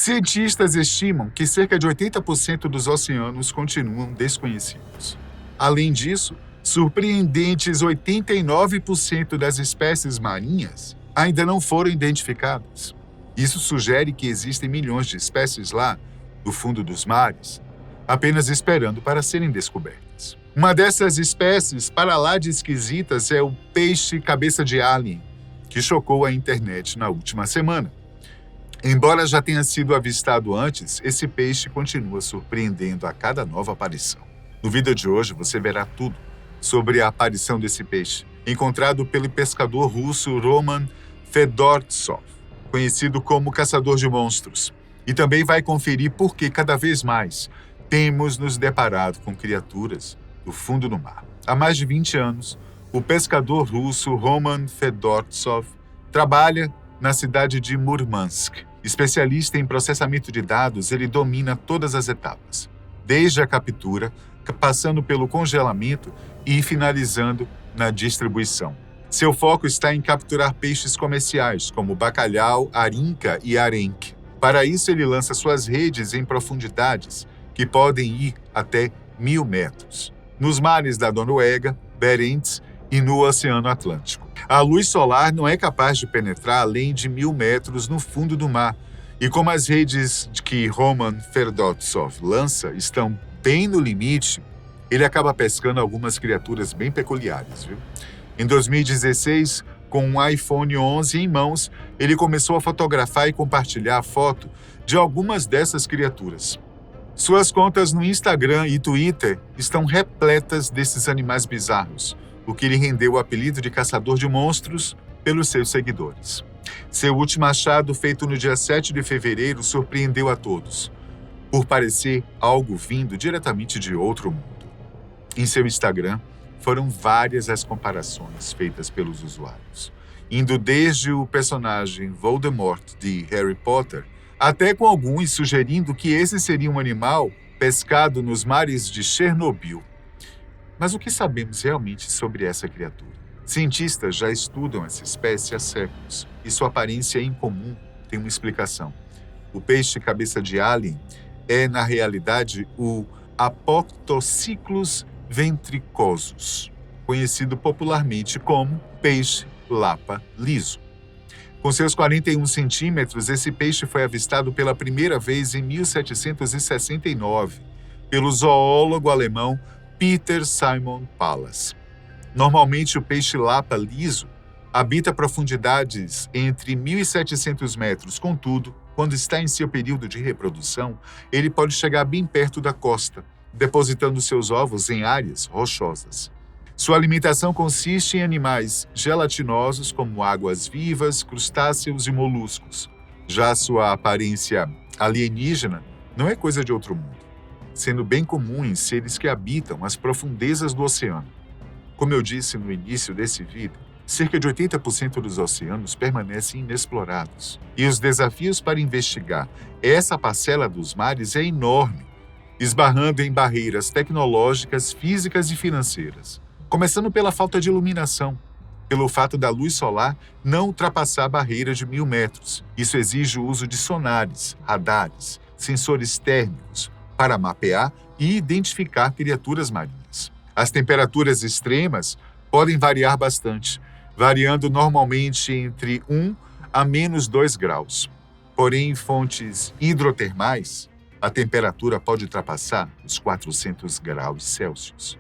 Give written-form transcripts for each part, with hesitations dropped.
Cientistas estimam que cerca de 80% dos oceanos continuam desconhecidos. Além disso, surpreendentes 89% das espécies marinhas ainda não foram identificadas. Isso sugere que existem milhões de espécies lá, no fundo dos mares, apenas esperando para serem descobertas. Uma dessas espécies, para lá de esquisitas, é o peixe cabeça de alien, que chocou a internet na última semana. Embora já tenha sido avistado antes, esse peixe continua surpreendendo a cada nova aparição. No vídeo de hoje você verá tudo sobre a aparição desse peixe, encontrado pelo pescador russo Roman Fedortsov, conhecido como caçador de monstros. E também vai conferir por que cada vez mais temos nos deparado com criaturas do fundo do mar. Há mais de 20 anos, o pescador russo Roman Fedortsov trabalha na cidade de Murmansk. Especialista em processamento de dados, ele domina todas as etapas, desde a captura, passando pelo congelamento e finalizando na distribuição. Seu foco está em capturar peixes comerciais, como bacalhau, arinca e arenque. Para isso, ele lança suas redes em profundidades que podem ir até 1.000 metros, nos mares da Noruega, Barents e no Oceano Atlântico. A luz solar não é capaz de penetrar além de 1.000 metros no fundo do mar, e como as redes que Roman Fedortsov lança estão bem no limite, ele acaba pescando algumas criaturas bem peculiares, viu? Em 2016, com um iPhone 11 em mãos, ele começou a fotografar e compartilhar a foto de algumas dessas criaturas. Suas contas no Instagram e Twitter estão repletas desses animais bizarros, o que lhe rendeu o apelido de caçador de monstros pelos seus seguidores. Seu último achado, feito no dia 7 de fevereiro, surpreendeu a todos, por parecer algo vindo diretamente de outro mundo. Em seu Instagram, foram várias as comparações feitas pelos usuários, indo desde o personagem Voldemort de Harry Potter, até com alguns sugerindo que esse seria um animal pescado nos mares de Chernobyl. Mas o que sabemos realmente sobre essa criatura? Cientistas já estudam essa espécie há séculos, e sua aparência incomum tem uma explicação. O peixe cabeça de alien é, na realidade, o Apoctociclus ventricosus, conhecido popularmente como peixe-lapa liso. Com seus 41 centímetros, esse peixe foi avistado pela primeira vez em 1769 pelo zoólogo alemão Peter Simon Pallas. Normalmente, o peixe-lapa liso habita profundidades entre 1.700 metros. Contudo, quando está em seu período de reprodução, ele pode chegar bem perto da costa, depositando seus ovos em áreas rochosas. Sua alimentação consiste em animais gelatinosos como águas-vivas, crustáceos e moluscos. Já sua aparência alienígena não é coisa de outro mundo, sendo bem comum em seres que habitam as profundezas do oceano. Como eu disse no início desse vídeo, cerca de 80% dos oceanos permanecem inexplorados. E os desafios para investigar essa parcela dos mares é enorme, esbarrando em barreiras tecnológicas, físicas e financeiras. Começando pela falta de iluminação, pelo fato da luz solar não ultrapassar a barreira de 1.000 metros. Isso exige o uso de sonares, radares, sensores térmicos, para mapear e identificar criaturas marinhas. As temperaturas extremas podem variar bastante, variando normalmente entre 1 a menos 2 graus. Porém, em fontes hidrotermais, a temperatura pode ultrapassar os 400 graus Celsius.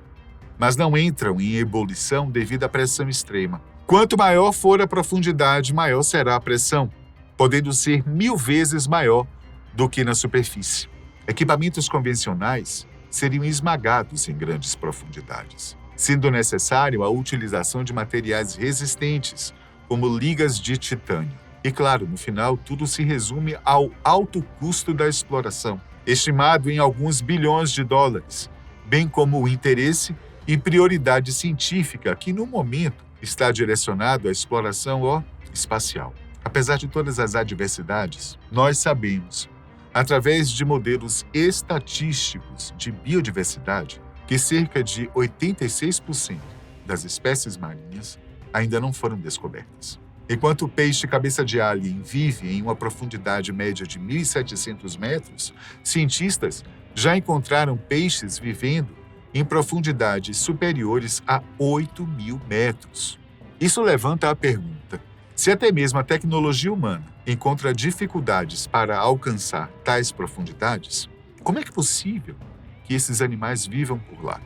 Mas não entram em ebulição devido à pressão extrema. Quanto maior for a profundidade, maior será a pressão, podendo ser 1.000 vezes maior do que na superfície. Equipamentos convencionais seriam esmagados em grandes profundidades, sendo necessário a utilização de materiais resistentes, como ligas de titânio. E claro, no final, tudo se resume ao alto custo da exploração, estimado em alguns bilhões de dólares, bem como o interesse e prioridade científica que, no momento, está direcionado à exploração espacial. Apesar de todas as adversidades, nós sabemos, através de modelos estatísticos de biodiversidade, que cerca de 86% das espécies marinhas ainda não foram descobertas. Enquanto o peixe cabeça de alien vive em uma profundidade média de 1.700 metros, cientistas já encontraram peixes vivendo em profundidades superiores a 8.000 metros. Isso levanta a pergunta: se até mesmo a tecnologia humana encontra dificuldades para alcançar tais profundidades, como é que é possível que esses animais vivam por lá?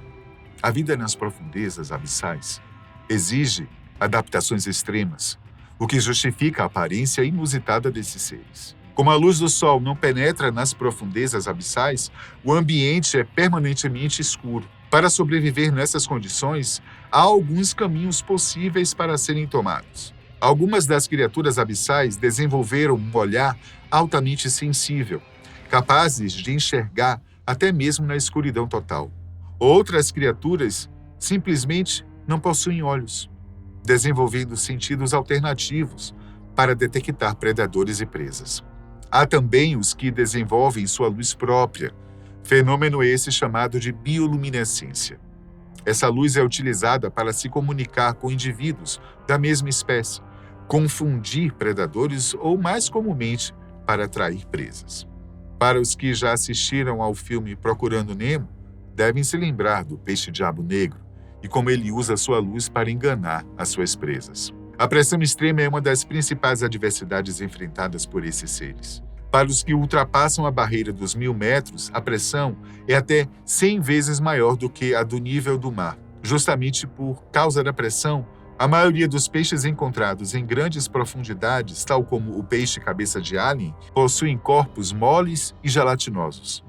A vida nas profundezas abissais exige adaptações extremas, o que justifica a aparência inusitada desses seres. Como a luz do sol não penetra nas profundezas abissais, o ambiente é permanentemente escuro. Para sobreviver nessas condições, há alguns caminhos possíveis para serem tomados. Algumas das criaturas abissais desenvolveram um olhar altamente sensível, capazes de enxergar até mesmo na escuridão total. Outras criaturas simplesmente não possuem olhos, desenvolvendo sentidos alternativos para detectar predadores e presas. Há também os que desenvolvem sua luz própria, fenômeno esse chamado de bioluminescência. Essa luz é utilizada para se comunicar com indivíduos da mesma espécie, confundir predadores ou, mais comumente, para atrair presas. Para os que já assistiram ao filme Procurando Nemo, devem se lembrar do peixe-diabo negro e como ele usa sua luz para enganar as suas presas. A pressão extrema é uma das principais adversidades enfrentadas por esses seres. Para os que ultrapassam a barreira dos 1.000 metros, a pressão é até 100 vezes maior do que a do nível do mar. Justamente por causa da pressão, a maioria dos peixes encontrados em grandes profundidades, tal como o peixe cabeça de alien, possuem corpos moles e gelatinosos.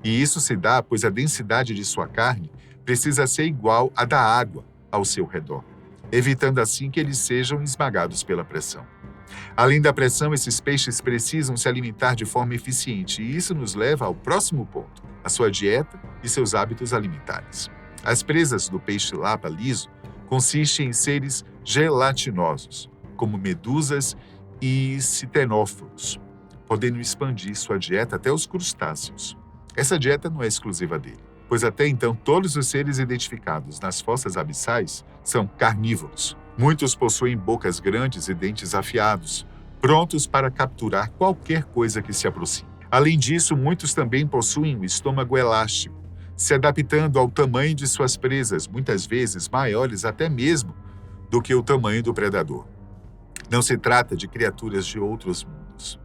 E isso se dá pois a densidade de sua carne precisa ser igual à da água ao seu redor, evitando assim que eles sejam esmagados pela pressão. Além da pressão, esses peixes precisam se alimentar de forma eficiente, e isso nos leva ao próximo ponto: a sua dieta e seus hábitos alimentares. As presas do peixe-lapa liso consistem em seres gelatinosos, como medusas e citenóforos, podendo expandir sua dieta até os crustáceos. Essa dieta não é exclusiva dele, pois até então todos os seres identificados nas fossas abissais são carnívoros. Muitos possuem bocas grandes e dentes afiados, prontos para capturar qualquer coisa que se aproxime. Além disso, muitos também possuem um estômago elástico, se adaptando ao tamanho de suas presas, muitas vezes maiores até mesmo do que o tamanho do predador. Não se trata de criaturas de outros mundos,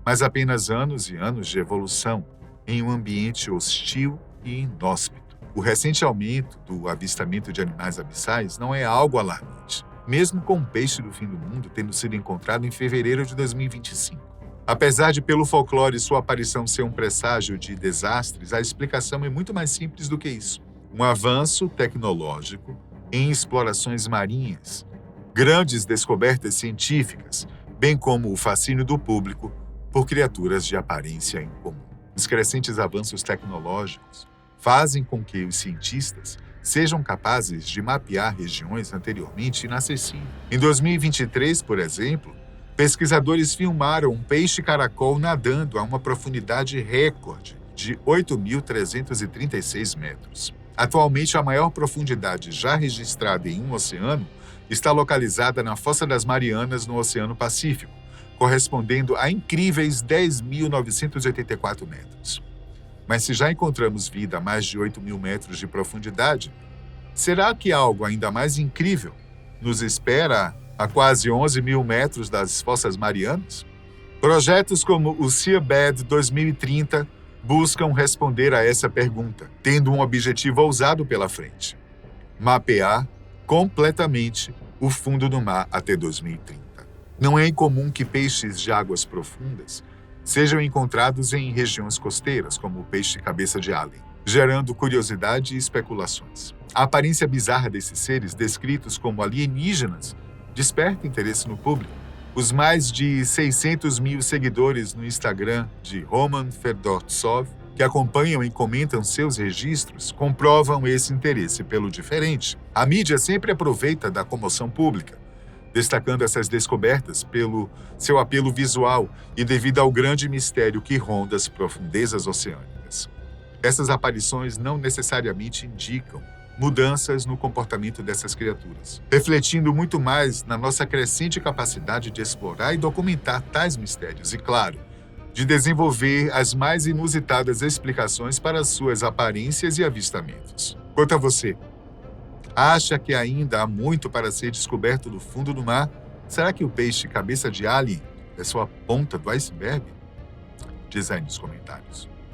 mas apenas anos e anos de evolução em um ambiente hostil e inóspito. O recente aumento do avistamento de animais abissais não é algo alarmante, mesmo com o peixe do fim do mundo tendo sido encontrado em fevereiro de 2025. Apesar de, pelo folclore, sua aparição ser um presságio de desastres, a explicação é muito mais simples do que isso. Um avanço tecnológico em explorações marinhas, grandes descobertas científicas, bem como o fascínio do público por criaturas de aparência incomum. Os crescentes avanços tecnológicos fazem com que os cientistas sejam capazes de mapear regiões anteriormente inacessíveis. Em 2023, por exemplo, pesquisadores filmaram um peixe-caracol nadando a uma profundidade recorde de 8.336 metros. Atualmente, a maior profundidade já registrada em um oceano está localizada na Fossa das Marianas, no Oceano Pacífico, correspondendo a incríveis 10.984 metros. Mas se já encontramos vida a mais de 8.000 metros de profundidade, será que algo ainda mais incrível nos espera a quase 11.000 metros das Fossas Marianas? Projetos como o Seabed 2030 buscam responder a essa pergunta, tendo um objetivo ousado pela frente: mapear completamente o fundo do mar até 2030. Não é incomum que peixes de águas profundas sejam encontrados em regiões costeiras, como o peixe-cabeça de alien, gerando curiosidade e especulações. A aparência bizarra desses seres, descritos como alienígenas, desperta interesse no público. Os mais de 600 mil seguidores no Instagram de Roman Fedortsov, que acompanham e comentam seus registros, comprovam esse interesse pelo diferente. A mídia sempre aproveita da comoção pública, destacando essas descobertas pelo seu apelo visual e devido ao grande mistério que ronda as profundezas oceânicas. Essas aparições não necessariamente indicam mudanças no comportamento dessas criaturas, refletindo muito mais na nossa crescente capacidade de explorar e documentar tais mistérios e, claro, de desenvolver as mais inusitadas explicações para suas aparências e avistamentos. Quanto a você, acha que ainda há muito para ser descoberto no fundo do mar? Será que o peixe cabeça de alien é só a ponta do iceberg? Diz aí nos comentários.